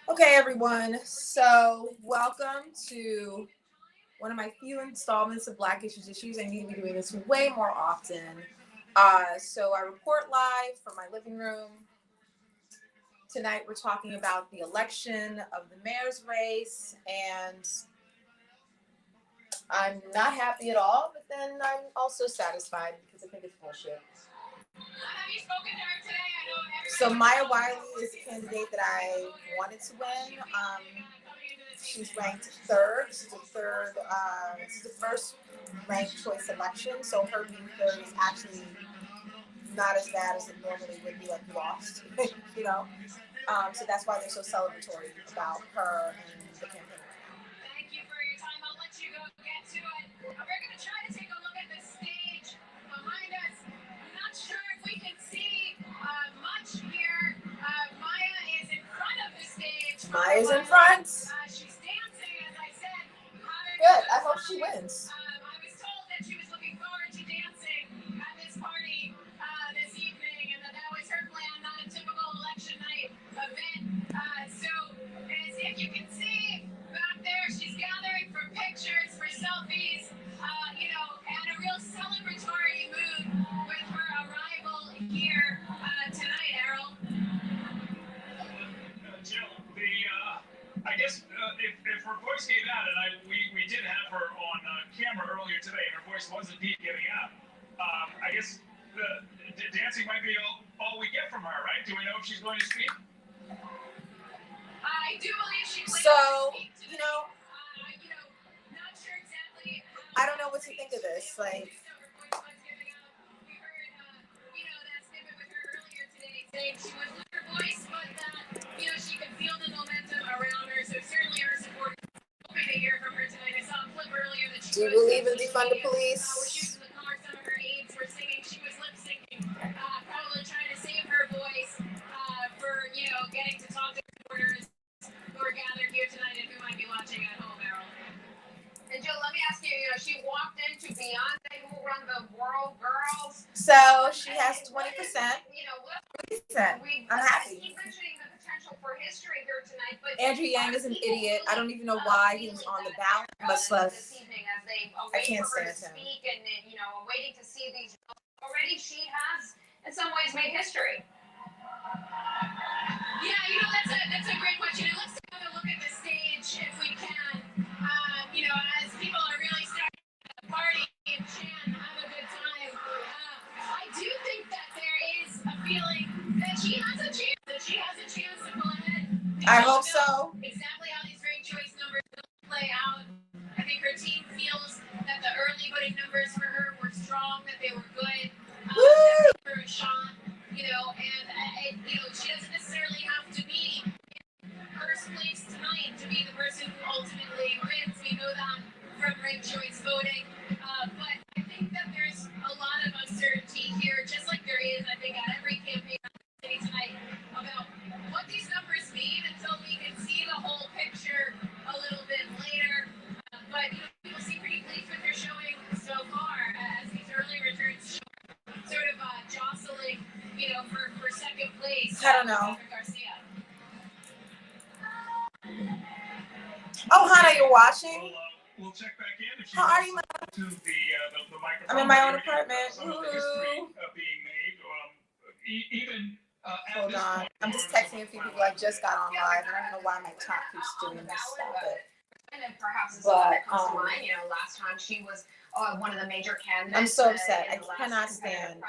Okay, everyone. So, welcome to one of my few installments of Black Issues Issues. I need to be doing this way more often. So, I report live from my living room. Tonight, we're talking about the election of the mayor's race, and I'm not happy at all, but then I'm also satisfied because I think it's bullshit. Have you spoken to her today? So Maya Wiley is the candidate that I wanted to win. She's ranked third. She's the third. This is the first ranked choice election, so her being third is actually not as bad as it normally would be, like lost, you know. So that's why they're so celebratory about her and the campaign right now. Thank you for your time. I'll let you go get to it. We're going to try to take a look at the stage behind us. I'm not sure if we can see much here. Maya is in front of the stage. Maya's in front. She's dancing, as I said. Good. I hope she wins. I was told that she was looking forward to dancing at this party this evening, and that was her plan, not a typical election night event. So, as if you can see back there, she's gathering for pictures, for selfies, and a real celebratory mood with her arrival here tonight, Errol. Jill, I guess if her voice gave out, and we did have her on camera earlier today, and her voice was indeed giving out. I guess the dancing might be all we get from her, right? Do we know if she's going to speak? I do believe she plans to speak today. Not sure exactly. I don't know what to think of this. Like, we heard, that snippet with her earlier today saying she would lose her voice, but that, she could feel the momentum around her. So certainly her supporters hoping to hear from her tonight. I saw a clip earlier that she do you believe in defund the police? We're shooting the car. Some of her aides were singing. She was lip syncing, probably trying to save her voice for getting to talk to supporters who are gathered here tonight and who might be watching at home, Errol. And Jill, let me ask you, she walked into Beyonce, who run the World Girls. So she has 20%. I'm happy. Keep mentioning the potential for history here tonight, but Andrew Yang is an idiot. I don't even know why he was on the ballot, much less. I can't stand him. And waiting to see these. Already, she has, in some ways, made history. Yeah, that's a great question. And let's take a look at the stage if we can. As people are really starting to party and chant, have a good time. I do think that there is a feeling that she has a chance to pull ahead. I hope so. Exactly how these ranked choice numbers will play out. I think her team feels that the early voting numbers for her were strong, that they were good. That they were a shot, and she doesn't necessarily have to be in first place tonight to be the person who ultimately wins. We know that from ranked choice voting. But I think that there's a lot of uncertainty here, just like there is, I think, at every campaign tonight, about what these numbers mean until we can see the whole picture a little bit later. But people seem pretty pleased with their showing so far, as these early returns show sort of jostling, for second place. I don't know. Oh, Hannah, you're watching? We'll check back in. If How are you? To the microphone. I'm in my own apartment. Some of the history being made. Even hold on. I'm just texting a few people. I just got on live. I don't know why my chat keeps doing this. Stop it. And perhaps this that comes to mind. Last time she was one of the major candidates. I'm so upset. I cannot stand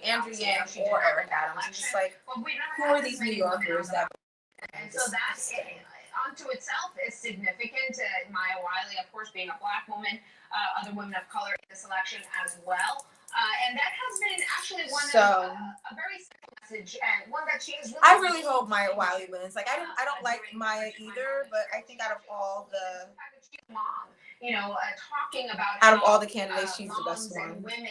Andrew Yang or Eric Adams. I'm just like, who are these New Yorkers that? And so that unto itself is significant. Maya Wiley, of course, being a Black woman, other women of color in this election as well. And that has been actually one of a very simple message, and one that she has really. I really hope Maya Wiley wins. Like, I don't like Maya either, but I think out of all the talking about out of all the candidates, she's the best one. Women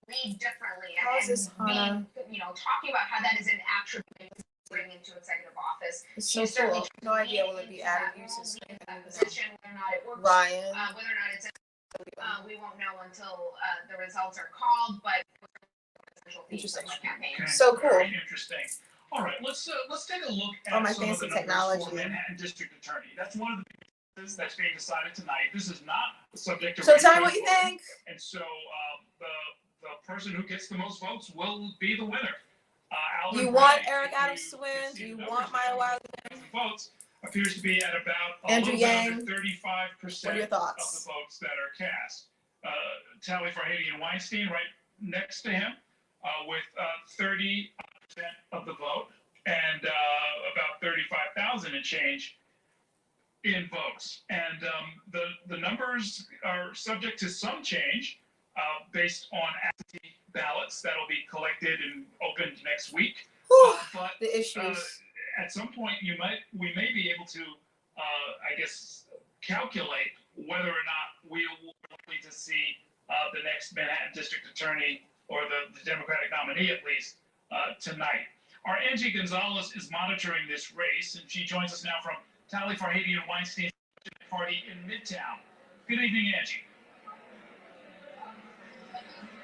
read differently, how is this, Hannah? Talking about how that is an attribute bring into executive office. It's so cool. No idea will it be added uses. Position, whether or not it works. Ryan. Whether or not it's we won't know until the results are called, but interesting. Campaign. So cool. Very interesting. All right, let's take a look at Oh, my some of the fancy numbers for technology. Manhattan District Attorney. That's one of the cases that's being decided tonight. This is not subject to So race tell me what based you voting. think. And so the person who gets the most votes will be the winner. Do you Alvin want Bragg, Eric if Adams you to win? can see Do you the want numbers Maya now, Wiley? votes appears to be at about a Andrew little bit Yang, under 35% what are your of thoughts? the votes that are cast. Tally for Haiti and Weinstein right next to him with 30% of the vote and about 35,000 and change in votes. And the numbers are subject to some change based on absentee ballots that'll be collected and opened next week. But The issues. at some point, we may be able to, I guess, calculate whether or not we will be likely to see the next Manhattan District Attorney or the Democratic nominee, at least, tonight. Our Angie Gonzalez is monitoring this race, and she joins us now from Tally for Haiti and Weinstein Party in Midtown. Good evening, Angie.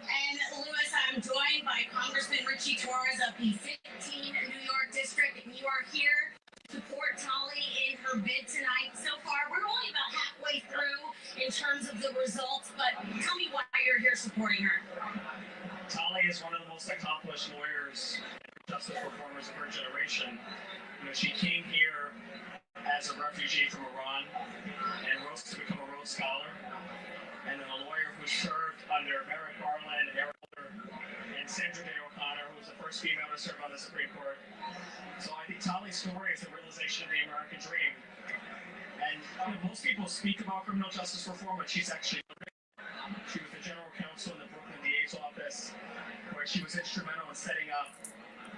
And Lewis, I'm joined by Congressman Richie Torres of the 15 New York District. You are here to support Tali in her bid tonight. So far, we're only about halfway through in terms of the results, but tell me why you're here supporting her. Tali is one of the most accomplished lawyers, justice reformers of her generation. You know, she came here as a refugee from Iran and rose to become a Rhodes Scholar, and then a lawyer who served under Merrick Garland, Eric and Sandra Day O'Connor, who was the first female to serve on the Supreme Court. So I think Tali's story is the realization of the American dream. And you know, most people speak about criminal justice reform, but she's actually living. She was the general counsel in the Brooklyn DA's office, where she was instrumental in setting up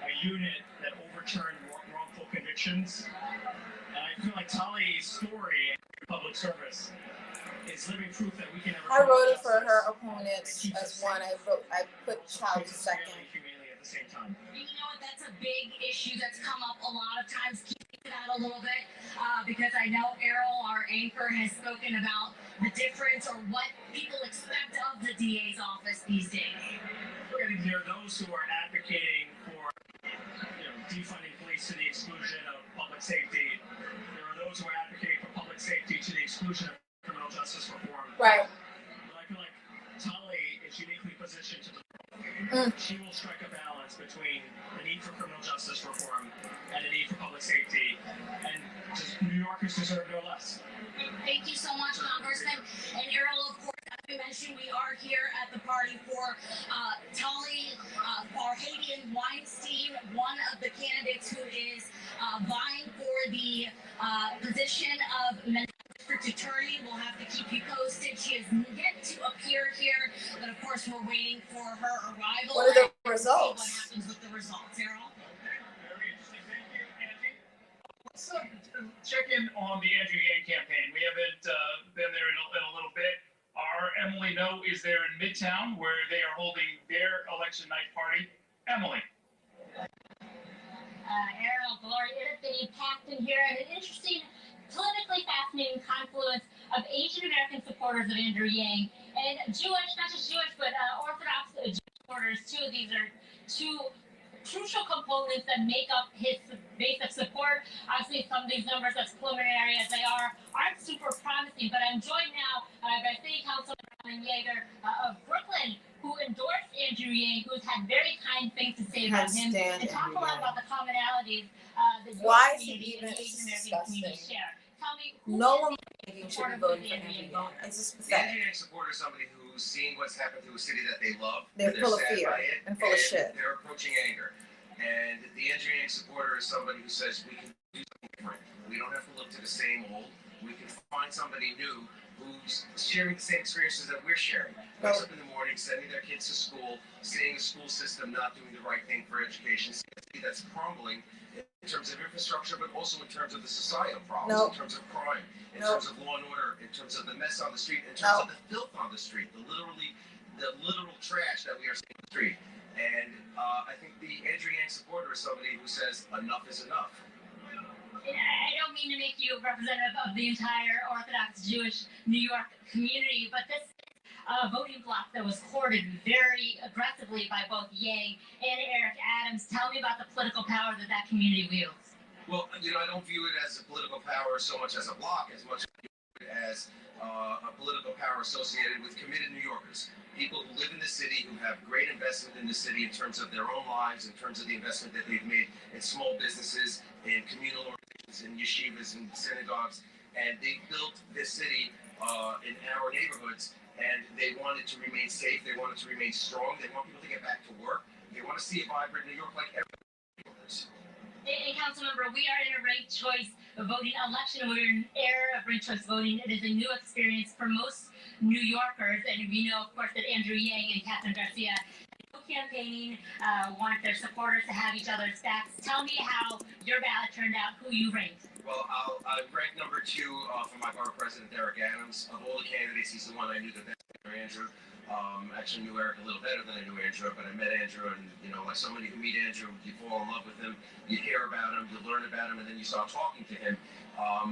a unit that overturned wrongful convictions. And I feel like Tali's story in public service is living proof that we can never. I voted for her opponents as one. I put Child second. Humanely at the same time. You know what? That's a big issue that's come up a lot of times. Keep it out a little bit because I know Errol, our anchor, has spoken about the difference or what people expect of the DA's office these days. There are those who are advocating for defunding police to the exclusion of public safety. There are those who are advocating for public safety to the exclusion of criminal justice reform. Right. But I feel like Tali is uniquely positioned to She will strike a balance between the need for criminal justice reform and the need for public safety, and New Yorkers deserve no less. Thank you so much, Congressman. And Errol, of course, as we mentioned, we are here at the party for Tali Farhadian Weinstein, one of the candidates who is vying for the position of District Attorney. We'll have to keep you posted. She has yet to appear here, but of course we're waiting for her arrival. What are the and results? See what happens with the results, Errol? Very interesting. Thank you, Angie. Let's check in on the Andrew Yang campaign. We haven't been there in a little bit. Our Emily No is there in Midtown, where they are holding their election night party. Emily. Errol, Glory, it has been packed in here, and an interesting, politically fascinating confluence of Asian American supporters of Andrew Yang and Jewish, not just Jewish, but Orthodox Jewish supporters. Two of these are two crucial components that make up his base of support. Obviously, some of these numbers, as preliminary as they are, aren't super promising, but I'm joined now by City Councilman Yeager of Brooklyn, who endorsed Andrew Yang, who's had very kind things to say about him, and talk a lot about the commonalities that Why is he community even and Asian American community disgusting? share. Tell me, who No is one the should be supporter voting of for Andrew Andrew Yang? Yang. It's just The pathetic. engineering supporter is somebody who's seen what's happened to a city that they love. They're full of sad fear by it, and full of shit. They're approaching anger. And the engineering supporter is somebody who says we can do something different. We don't have to look to the same old. We can find somebody new who's sharing the same experiences that we're sharing. Wakes up in the morning, sending their kids to school, seeing a school system not doing the right thing for education, seeing a city that's crumbling in terms of infrastructure, but also in terms of the societal problems, in terms of crime, in terms of law and order, in terms of the mess on the street, in terms of the filth on the street, the literal trash that we are seeing on the street. And I think the Andrew Yang supporter is somebody who says enough is enough. I don't mean to make you a representative of the entire Orthodox Jewish New York community, but this is voting bloc that was courted very aggressively by both Yang and Eric Adams. Tell me about the political power that that community wields. Well, I don't view it as a political power so much as a bloc, as much as a political power associated with committed New Yorkers, people who live in the city, who have great investment in the city in terms of their own lives, in terms of the investment that they've made in small businesses, in communal organizations, in yeshivas, and synagogues, and they built this city in our neighborhoods, and they want it to remain safe, they want it to remain strong, they want people to get back to work, they want to see a vibrant New York like everyone. And Councilmember, we are in a ranked choice voting election. We're in an era of ranked choice voting. It is a new experience for most New Yorkers, and we know, of course, that Andrew Yang and Catherine Garcia campaigning want their supporters to have each other's backs. Tell me how your ballot turned out, who you ranked. Well, I ranked number 2 for my borough president, Eric Adams. Of all the candidates, he's the one I knew the best, Andrew. Actually knew Eric a little better than I knew Andrew, but I met Andrew, and like somebody who meet Andrew, you fall in love with him, you hear about him, you learn about him, and then you start talking to him.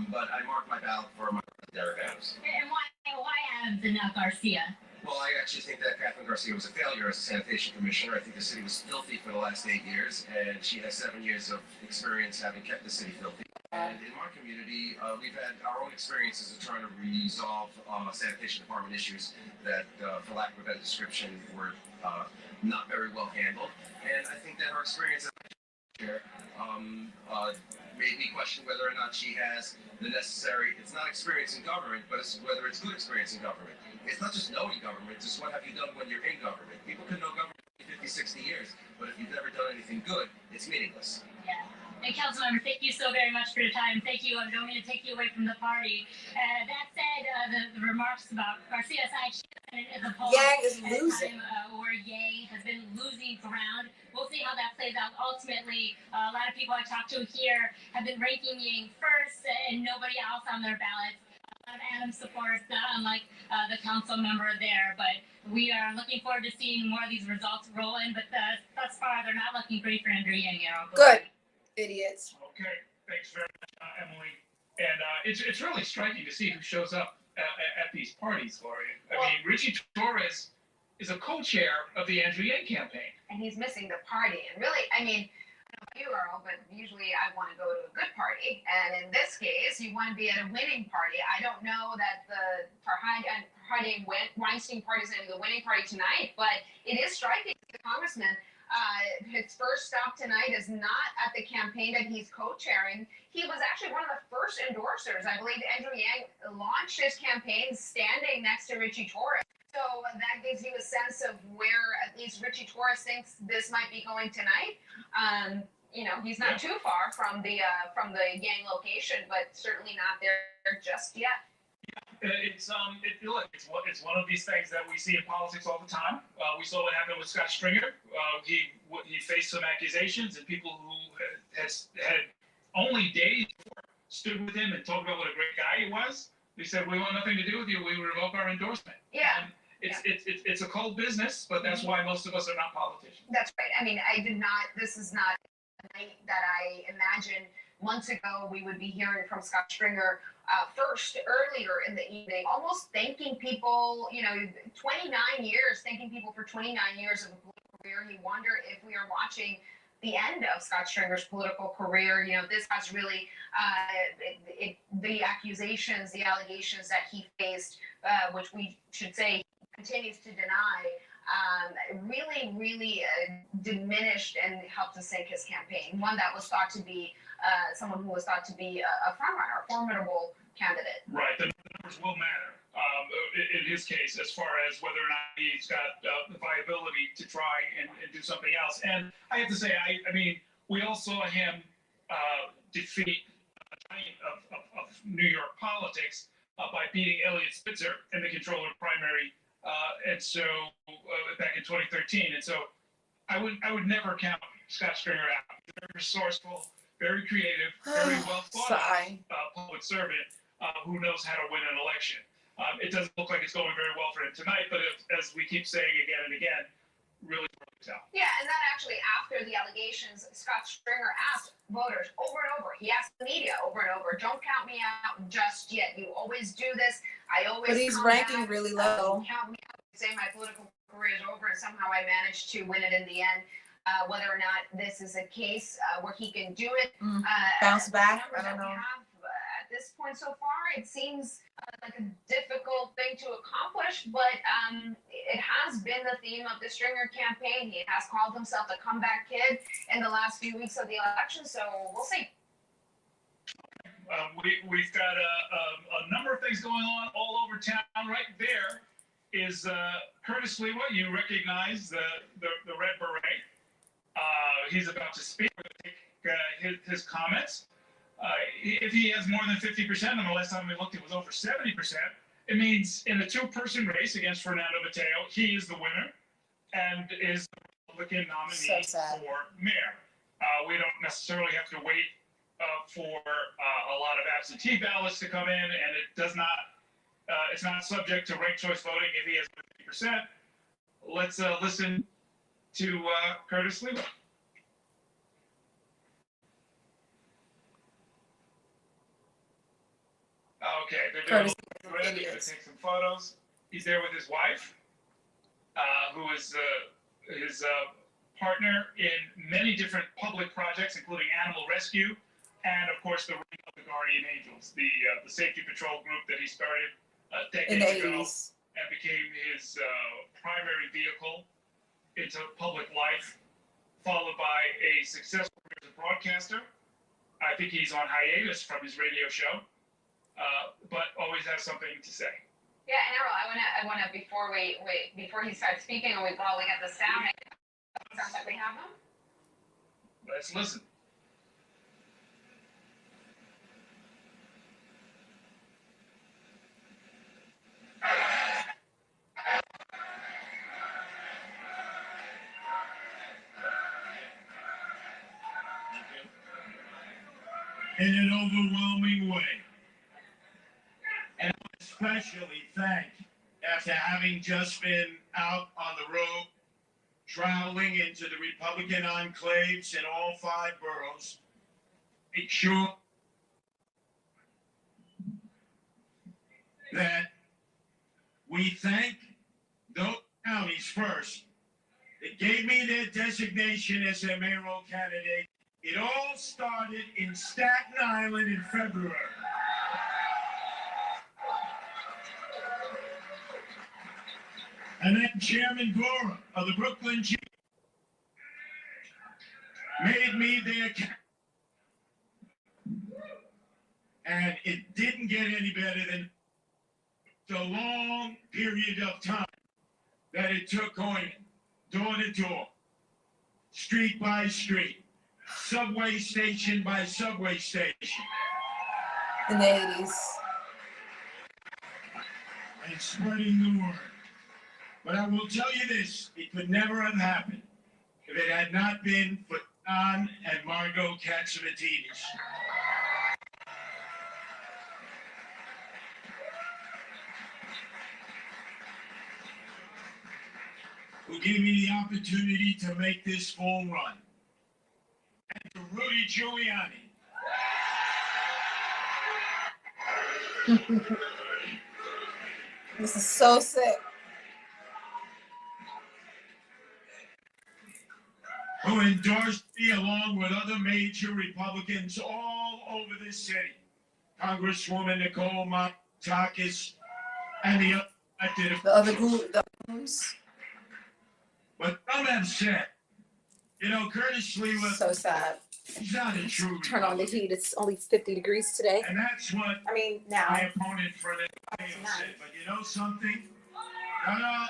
But I marked my ballot for my Eric Adams. And why Adams and not Garcia? Well, I actually think that Catherine Garcia was a failure as a sanitation commissioner. I think the city was filthy for the last 8 years, and she has 7 years of experience having kept the city filthy. And in my community, we've had our own experiences of trying to resolve sanitation department issues that, for lack of a better description, were not very well handled. And I think that her experience as chair made me question whether or not she has the necessary, it's not experience in government, but it's whether it's good experience in government. It's not just knowing government, it's what have you done when you're in government. People can know government for 50, 60 years, but if you've never done anything good, it's meaningless. Yeah. And Councilmember, thank you so very much for your time. Thank you. I don't mean to take you away from the party. That said, the remarks about Garcia aside, she is a poll Yang is losing. Where Yang has been losing ground. We'll see how that plays out. Ultimately, a lot of people I talked to here have been ranking Yang first and nobody else on their ballots. Adams supporters, unlike the council member there, but we are looking forward to seeing more of these results roll in. But thus far, they're not looking great for Andrew Yang. Good, idiots. Okay, thanks very much, Emily. And it's really striking to see who shows up at these parties, Gloria. I mean, Richie Torres is a co-chair of the Andrew Yang campaign. And he's missing the party. And really, I mean, I don't know about you, Earl, but usually I want to go to a good party. And in this case, you want to be at a winning party. I don't know that the Hardy Weinstein party is going to be the winning party tonight, but it is striking. The congressman, his first stop tonight is not at the campaign that he's co-chairing. He was actually one of the first endorsers. I believe Andrew Yang launched his campaign standing next to Richie Torres. So that gives you a sense of where at least Richie Torres thinks this might be going tonight. He's not too far from the Yang location, but certainly not there just yet. It's one of these things that we see in politics all the time. We saw what happened with Scott Stringer. He faced some accusations, and people who had only days before stood with him and talked about what a great guy he was. They said, "We want nothing to do with you. We revoke our endorsement." Yeah. And it's a cold business, but that's why most of us are not politicians. That's right. I mean, this is not a night that I imagined months ago we would be hearing from Scott Stringer first, earlier in the evening, almost thanking people, 29 years, thanking people for 29 years of a political career. You wonder if we are watching the end of Scott Stringer's political career. This has really, the accusations, the allegations that he faced, which we should say he continues to deny, really diminished and helped to sink his campaign. One that was thought to be someone who was thought to be a frontrunner, a formidable candidate. Right, the numbers will matter in his case as far as whether or not he's got the viability to try and do something else. And I have to say, I mean, we all saw him defeat a giant of New York politics by beating Elliot Spitzer in the controller primary. And so back in 2013, and so I would never count Scott Stringer out. Very resourceful, very creative, very well thought out public servant who knows how to win an election. It doesn't look like it's going very well for him tonight, but as we keep saying again and again, really works out. Yeah, and that actually after the allegations, Scott Stringer asked voters over and over. He asked the media over and over, "Don't count me out just yet. You always do this. I always." But he's ranking really low. Count me out. say my political career is over and somehow I managed to win it in the end. Whether or not this is a case where he can do it, bounce back. I that don't we know. have at this point so far, it seems like a difficult thing to accomplish, but it has been the theme of the Stringer campaign. He has called himself a comeback kid in the last few weeks of the election, so we'll see. We've got a number of things going on all over town. Right there is Curtis Lewa. You recognize the red beret. He's about to speak. We're going to take his comments. If he has more than 50%, and the last time we looked, it was over 70%, it means in a two-person race against Fernando Mateo, he is the winner and is the Republican nominee for mayor. We don't necessarily have to wait for a lot of absentee ballots to come in, and it does not. It's not subject to ranked choice voting if he has 50%. Let's listen to Curtis Lewa. Okay, they're doing ready to take some photos. He's there with his wife, who is his partner in many different public projects, including animal rescue, and of course the Ring of the Guardian Angels, the safety patrol group that he started decades ago and became his primary vehicle into public life, followed by a successful career as a broadcaster. I think he's on hiatus from his radio show. But always has something to say. Yeah, and Errol, I wanna before he starts speaking and we probably get the sound. Sounds like we have them. Let's listen. In an overwhelming way. And especially thank, after having just been out on the road, traveling into the Republican enclaves in all 5 boroughs, make sure that we thank those counties first that gave me their designation as a mayoral candidate. It all started in Staten Island in February. And then Chairman Gora of the Brooklyn G made me their candidate. And it didn't get any better than the long period of time that it took going door to door, street by street, subway station by subway station. In the 80s. And spreading the word. But I will tell you this, it could never have happened if it had not been for Don and Margot Katsimatidis. Who gave me the opportunity to make this full run. And to Rudy Giuliani. This is so sick. Who endorsed me along with other major Republicans all over this city. Congresswoman Nicole Matakis and the other groups. But some have said, you know, Curtis Lewa. So sad. He's not a true Turn on the heat. It's only 50 degrees today. And that's what I mean, now. my opponent for the said. But you know something? No.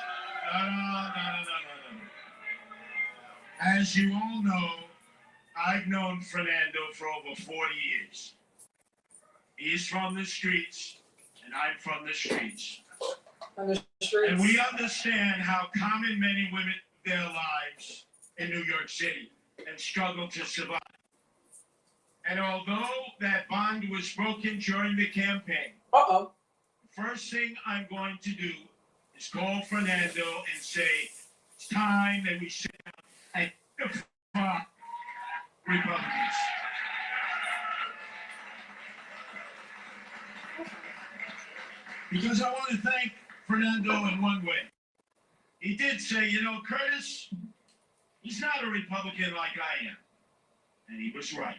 As you all know, I've known Fernando for over 40 years. He's from the streets, and I'm from the streets. From the streets. And we understand how common men and women live their lives in New York City and struggle to survive. And although that bond was broken during the campaign, the first thing I'm going to do is call Fernando and say, it's time that we sit down and defy Republicans. Because I want to thank Fernando in one way. he did say, you know, Curtis, he's not a Republican like I am. And he was right.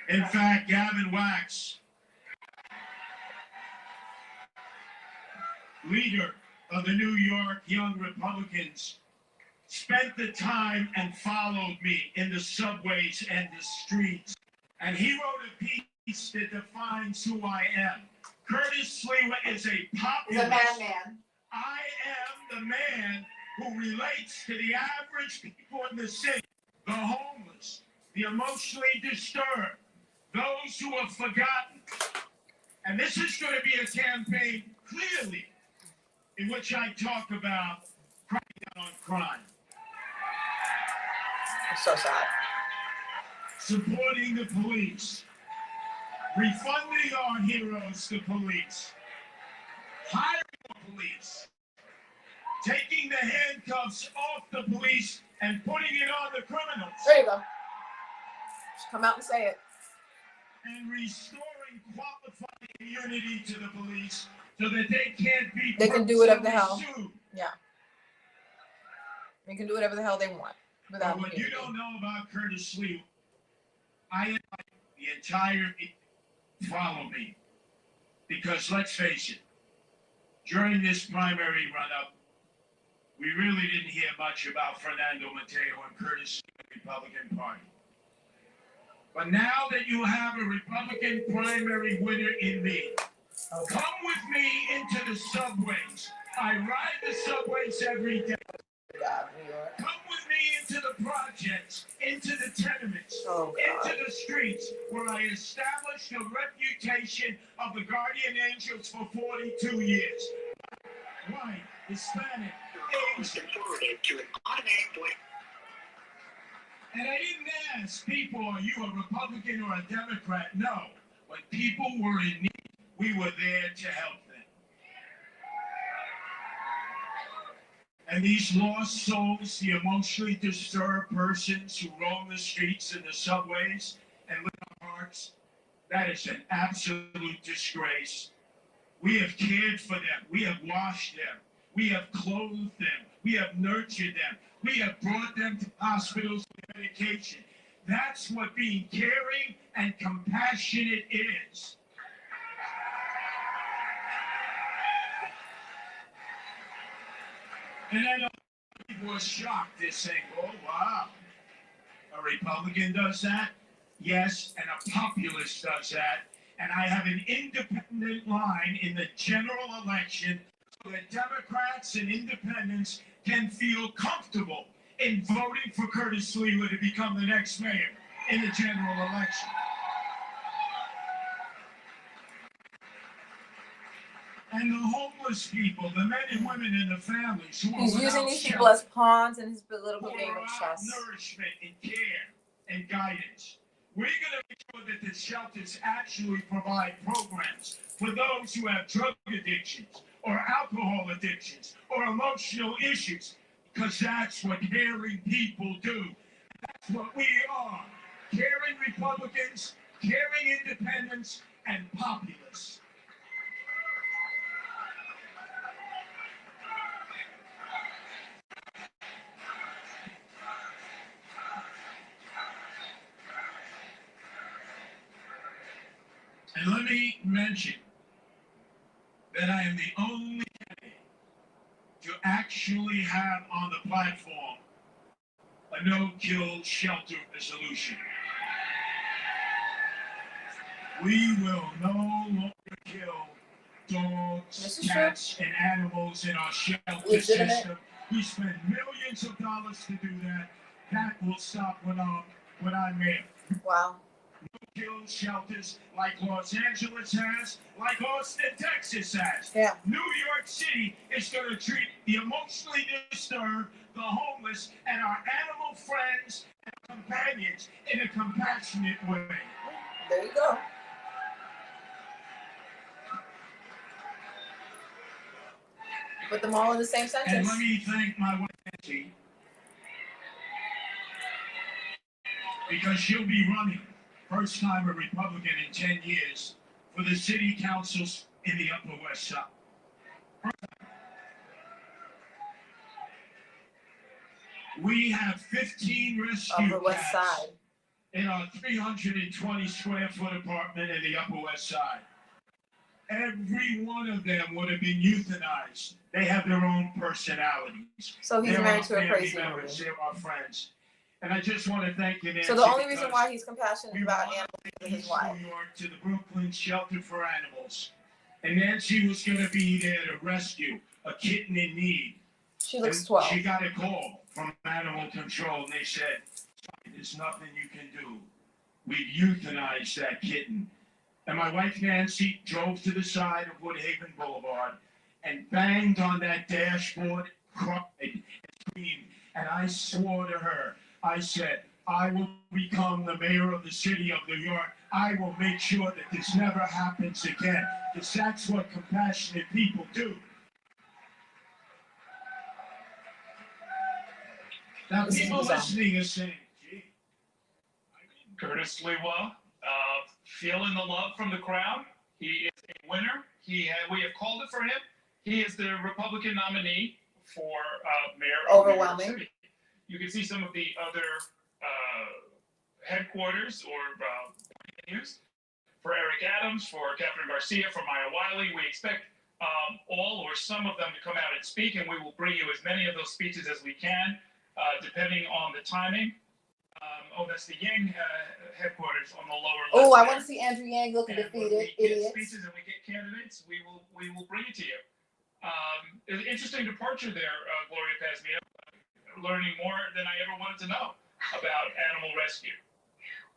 In fact, Gavin Wax, leader of the New York Young Republicans, spent the time and followed me in the subways and the streets. And he wrote a piece that defines who I am. Curtis Sliwa is a populist. He's a madman. I am the man who relates to the average people in the city, the homeless, the emotionally disturbed, those who have forgotten. And this is going to be a campaign, clearly, in which I talk about cracking down on crime. I'm so sad. Supporting the police. Refunding our heroes, the police. Hiring more police. Taking the handcuffs off the police and putting it on the criminals. There you go. Just come out and say it. And restoring qualified immunity to the police so that they can't be. They can do whatever the hell. Sued. Yeah. They can do whatever the hell they want without. But what you don't know about Curtis Sliwa, I invite the entire follow me, because let's face it, during this primary run-up, we really didn't hear much about Fernando Mateo and Curtis Sliwa, the Republican Party. But now that you have a Republican primary winner in me, come with me into the subways. I ride the subways every day. God, New York. Come with me into the projects, into the tenements, into the streets, where I established a reputation of the guardian angels for 42 years. White, Hispanic, Asian. And I didn't ask people, are you a Republican or a Democrat? No. When people were in need, we were there to help them. And these lost souls, the emotionally disturbed persons who roam the streets and the subways and live in our hearts, that is an absolute disgrace. We have cared for them. We have washed them. We have clothed them. We have nurtured them. We have brought them to hospitals with medication. That's what being caring and compassionate is. And I know people are shocked. They're saying, oh, wow, a Republican does that? Yes, and a populist does that. And I have an independent line in the general election so that Democrats and independents can feel comfortable in voting for Curtis Sliwa to become the next mayor in the general election. And the homeless people, the men and women and the families who He's are using without these shelter, people as pawns in his political who game are of without chess. nourishment and care and guidance. We're going to make sure that the shelters actually provide programs for those who have drug addictions or alcohol addictions or emotional issues, because that's what caring people do. That's what we are. Caring Republicans, caring independents, and populists. And let me mention that I am the only candidate to actually have on the platform a no-kill shelter resolution. We will no longer kill dogs, cats, and animals in our shelter system. We spend millions of dollars to do that. That will stop when I'm mayor. Wow. No-kill shelters like Los Angeles has, like Austin, Texas has. Yeah. New York City is going to treat the emotionally disturbed, the homeless, and our animal friends and companions in a compassionate way. There you go. Put them all in the same And sentence. let me thank my wife, Nancy, because she'll be running, first time a Republican in 10 years, for the city councils in the Upper West Side. We have 15 rescue Upper West cats Side. in our 320 square foot apartment in the Upper West Side. Every one of them would have been euthanized. They have their own personalities. So he's They're married our to a family crazy woman. members. They're our friends. And I just want to thank you, Nancy. So the only reason because why he's compassionate we about wanted animals is his East wife. New York to the Brooklyn Shelter for Animals. And Nancy was going to be there to rescue a kitten in need. She looks And 12. She got a call from animal control, and they said, there's nothing you can do. We've euthanized that kitten. And my wife Nancy drove to the side of Woodhaven Boulevard and banged on that dashboard, cried, and screamed. And I swore to her, I said, I will become the mayor of the city of New York. I will make sure that this never happens again. Because that's what compassionate people do. Now, people listening are saying, gee. Curtis Lewa, feeling the love from the crowd. He is a winner. We have called it for him. He is the Republican nominee for mayor of New York Overwhelming. City. You can see some of the other headquarters or venues for Eric Adams, for Catherine Garcia, for Maya Wiley. We expect all or some of them to come out and speak, and we will bring you as many of those speeches as we can, depending on the timing. That's the Yang headquarters on the lower left. Oh, I there. want to see Andrew Yang looking And when defeated. we get Idiots. speeches and we get candidates, we will bring it to you. An interesting departure there, Gloria Pazmia, learning more than I ever wanted to know about animal rescue.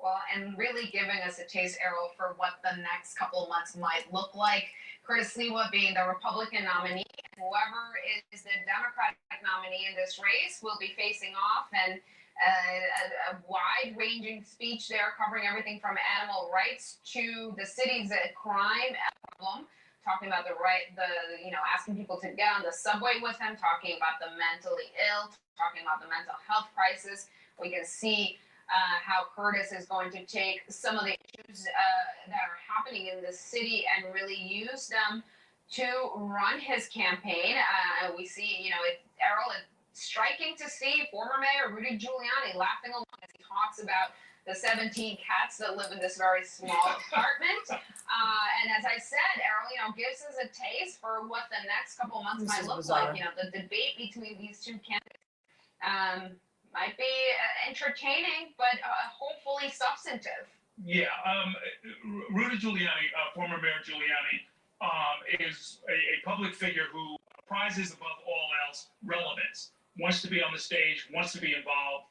Well, and really giving us a taste, Errol, for what the next couple of months might look like. Curtis Lewa being the Republican nominee, and whoever is the Democratic nominee in this race will be facing off, and a wide-ranging speech there covering everything from animal rights to the city's crime problem, talking about asking people to get on the subway with him, talking about the mentally ill, talking about the mental health crisis. We can see how Curtis is going to take some of the issues that are happening in the city and really use them to run his campaign. We see, Errol, it's striking to see former Mayor Rudy Giuliani laughing along as he talks about the 17 cats that live in this very small apartment. And as I said, Errol, gives us a taste for what the next couple months might look like. The debate between these two candidates might be entertaining, but hopefully substantive. Yeah, Rudy Giuliani, former Mayor Giuliani, is a public figure who prizes above all else relevance, wants to be on the stage, wants to be involved.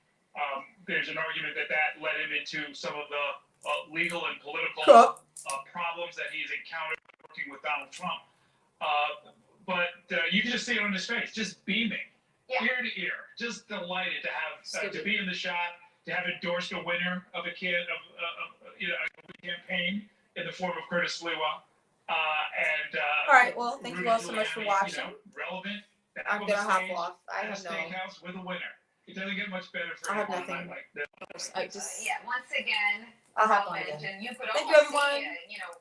There's an argument that led him into some of the legal and political problems that he's encountered working with Donald Trump. But you can just see it on his face, just beaming, ear to ear, just delighted to have to be in the shot, to have endorsed a winner of a campaign in the form of Curtis Lewa. All right, well, thank you all so much for watching. Relevant. I'm gonna hop off. I have no. Steakhouse with a winner. It doesn't get much better for I have anyone nothing. like that. I just. Once again, I'll hop on relevant, again. and you could Thank almost you, everyone. see,